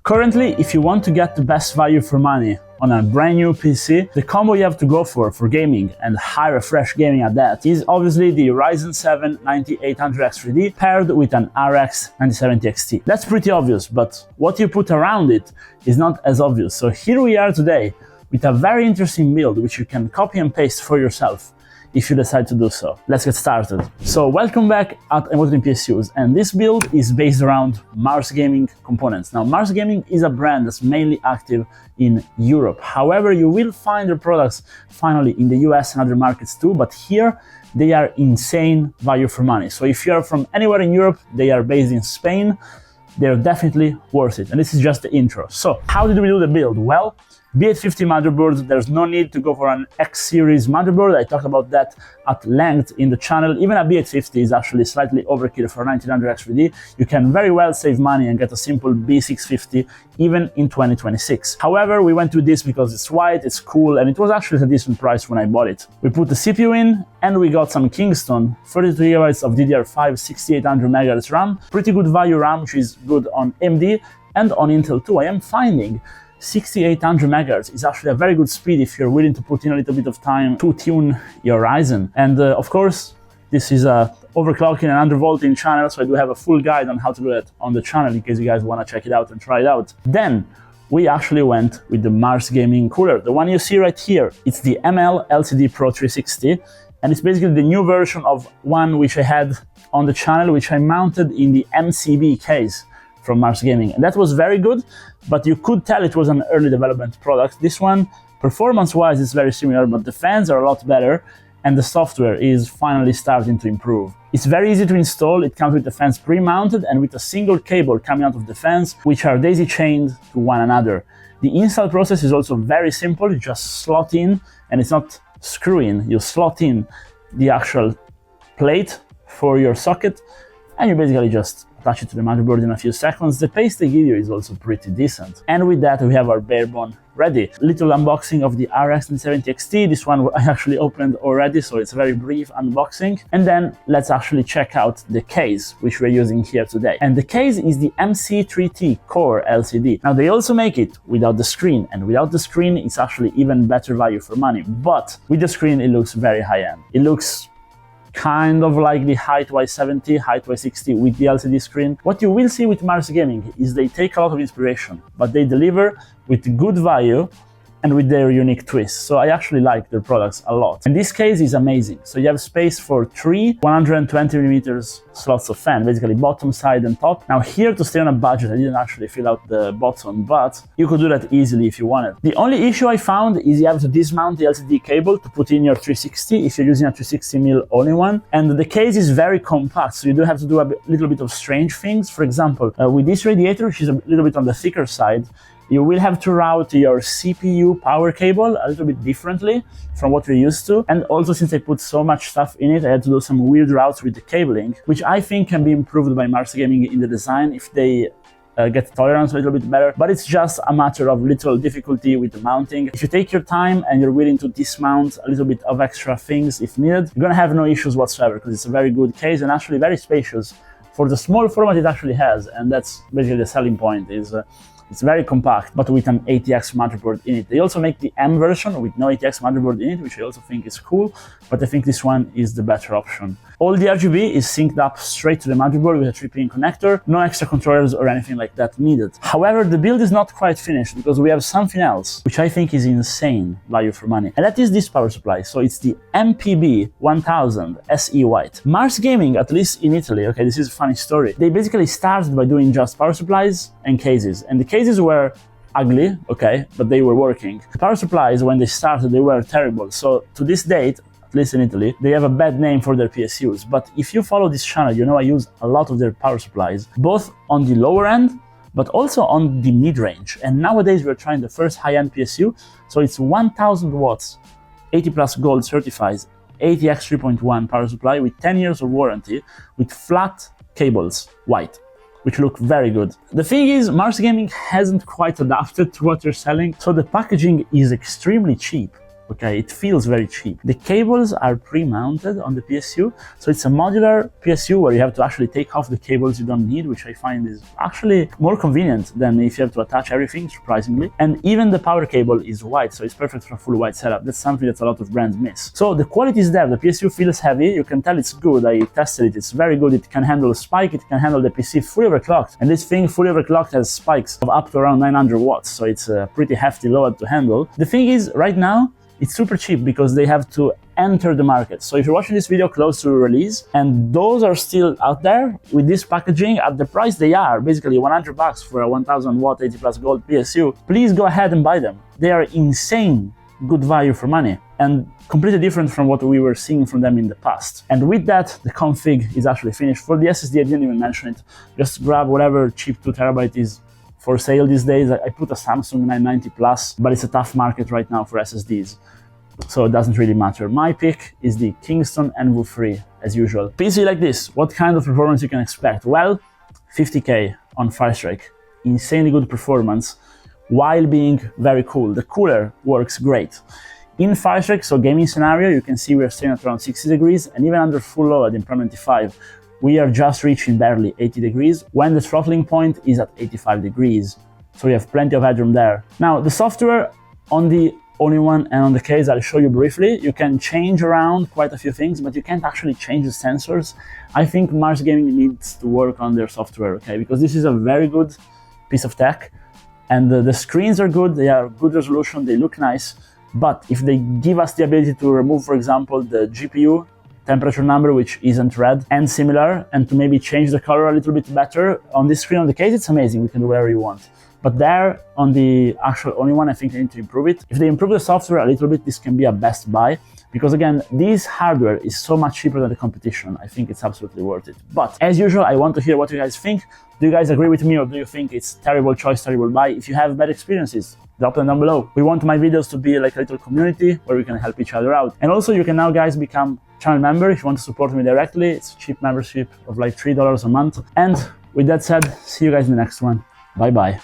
Currently, if you want to get the best value for money on a brand new PC, the combo you have to go for gaming and high refresh gaming at that is obviously the Ryzen 7 9800X3D paired with an RX 9070 XT. That's pretty obvious, but what you put around it is not as obvious. So here we are today with a very interesting build which you can copy and paste for yourself if you decide to do so. Let's get started. So welcome back at MC3T PSUs, and this build is based around Mars Gaming components. Now, Mars Gaming is a brand that's mainly active in Europe. However, you will find their products finally in the US and other markets too, but here they are insane value for money. So if you're from anywhere in Europe, they are based in Spain, they're definitely worth it. And this is just the intro. So how did we do the build? Well, B850 motherboard, there's no need to go for an X series motherboard. I talked about that at length in the channel. Even a B850 is actually slightly overkill for 1900X3D. You can very well save money and get a simple B650 even in 2026. However, we went with this because it's white, it's cool, and it was actually a decent price when I bought it. We put the CPU in and we got some Kingston 32GB of DDR5 6800 MHz RAM. Pretty good value RAM, which is good on AMD and on Intel too. I am finding 6800 MHz is actually a very good speed if you're willing to put in a little bit of time to tune your Ryzen. And of course, this is a overclocking and undervolting channel, so I do have a full guide on how to do it on the channel in case you guys want to check it out and try it out. Then we actually went with the Mars Gaming cooler, the one you see right here. It's the ML LCD Pro 360, and it's basically the new version of one which I had on the channel, which I mounted in the MCB case from Mars Gaming, and that was very good, but you could tell it was an early development product. This one, performance-wise, is very similar, but the fans are a lot better, and the software is finally starting to improve. It's very easy to install. It comes with the fans pre-mounted and with a single cable coming out of the fans, which are daisy-chained to one another. The install process is also very simple. You just slot in, and it's not screw in. You slot in the actual plate for your socket, and you basically just attach it to the motherboard in a few seconds. The pace they give you is also pretty decent. And with that, we have our bare bone ready. Little unboxing of the RX 9070 XT. This one I actually opened already, so it's a very brief unboxing. And then let's actually check out the case, which we're using here today. And the case is the MC3T Core LCD. Now, they also make it without the screen, and without the screen, it's actually even better value for money. But with the screen, it looks very high-end. It looks kind of like the Height Y70, Height Y60 with the LCD screen. What you will see with Mars Gaming is they take a lot of inspiration, but they deliver with good value and with their unique twist. So I actually like their products a lot. And this case is amazing. So you have space for 3 120mm slots of fan, basically bottom, side, and top. Now here, to stay on a budget, I didn't actually fill out the bottom, but you could do that easily if you wanted. The only issue I found is you have to dismount the LCD cable to put in your 360 if you're using a 360mm all-in-one. And the case is very compact, so you do have to do a little bit of strange things. For example, with this radiator, which is a little bit on the thicker side, you will have to route your CPU power cable a little bit differently from what we're used to. And also, since I put so much stuff in it, I had to do some weird routes with the cabling, which I think can be improved by Mars Gaming in the design if they get tolerance a little bit better. But it's just a matter of little difficulty with the mounting. If you take your time and you're willing to dismount a little bit of extra things if needed, you're gonna have no issues whatsoever, because it's a very good case and actually very spacious for the small format it actually has. And that's basically the selling point, is it's very compact, but with an ATX motherboard in it. They also make the M version with no ATX motherboard in it, which I also think is cool, but I think this one is the better option. All the RGB is synced up straight to the motherboard with a 3-pin connector, no extra controllers or anything like that needed. However, the build is not quite finished because we have something else, which I think is insane value for money, and that is this power supply. So it's the MPB 1000 SE White. Mars Gaming, at least in Italy, okay, this is a funny story, they basically started by doing just power supplies and cases, and the cases were ugly, okay, but they were working. The power supplies, when they started, they were terrible. So to this date, at least in Italy, they have a bad name for their PSUs. But if you follow this channel, you know I use a lot of their power supplies, both on the lower end, but also on the mid-range. And nowadays we're trying the first high-end PSU, so it's 1000 watts, 80 plus gold certifies, ATX 3.1 power supply with 10 years of warranty, with flat cables, white, which look very good. The thing is, Mars Gaming hasn't quite adapted to what they're selling, so the packaging is extremely cheap. Okay, it feels very cheap. The cables are pre-mounted on the PSU, so it's a modular PSU where you have to actually take off the cables you don't need, which I find is actually more convenient than if you have to attach everything, surprisingly. And even the power cable is white, so it's perfect for a full white setup. That's something that a lot of brands miss. So the quality is there. The PSU feels heavy. You can tell it's good. I tested it. It's very good. It can handle a spike. It can handle the PC fully overclocked. And this thing fully overclocked has spikes of up to around 900 watts, so it's a pretty hefty load to handle. The thing is, right now, it's super cheap because they have to enter the market. So if you're watching this video close to release and those are still out there with this packaging at the price they are, basically $100 for a 1000 watt 80 plus gold PSU, please go ahead and buy them. They are insane good value for money and completely different from what we were seeing from them in the past. And with that, the config is actually finished. For the SSD, I didn't even mention it. Just grab whatever cheap 2TB is for sale these days. I put a Samsung 990 Plus, but it's a tough market right now for SSDs, so it doesn't really matter. My pick is the Kingston Envo 3, as usual. PC like this, what kind of performance you can expect? Well, 50K on Firestrike, insanely good performance, while being very cool. The cooler works great. In Firestrike, so gaming scenario, you can see we're staying at around 60 degrees, and even under full load in Prime 95, we are just reaching barely 80 degrees when the throttling point is at 85 degrees. So we have plenty of headroom there. Now, the software on the all-in-one and on the case, I'll show you briefly. You can change around quite a few things, but you can't actually change the sensors. I think Mars Gaming needs to work on their software, okay? Because this is a very good piece of tech, and the screens are good, they are good resolution, they look nice, but if they give us the ability to remove, for example, the GPU temperature number, which isn't red, and similar, and to maybe change the color a little bit better on this screen on the case, it's amazing, we can do whatever you want. But there, on the actual all-in-one, I think they need to improve it. If they improve the software a little bit, this can be a best buy, because again, this hardware is so much cheaper than the competition. I think it's absolutely worth it. But as usual, I want to hear what you guys think. Do you guys agree with me, or do you think it's terrible choice, terrible buy? If you have bad experiences, drop them down below. We want my videos to be like a little community where we can help each other out. And also, you can now, guys, become channel member if you want to support me directly. It's a cheap membership of like $3 a month. And with that said, see you guys in the next one. Bye bye.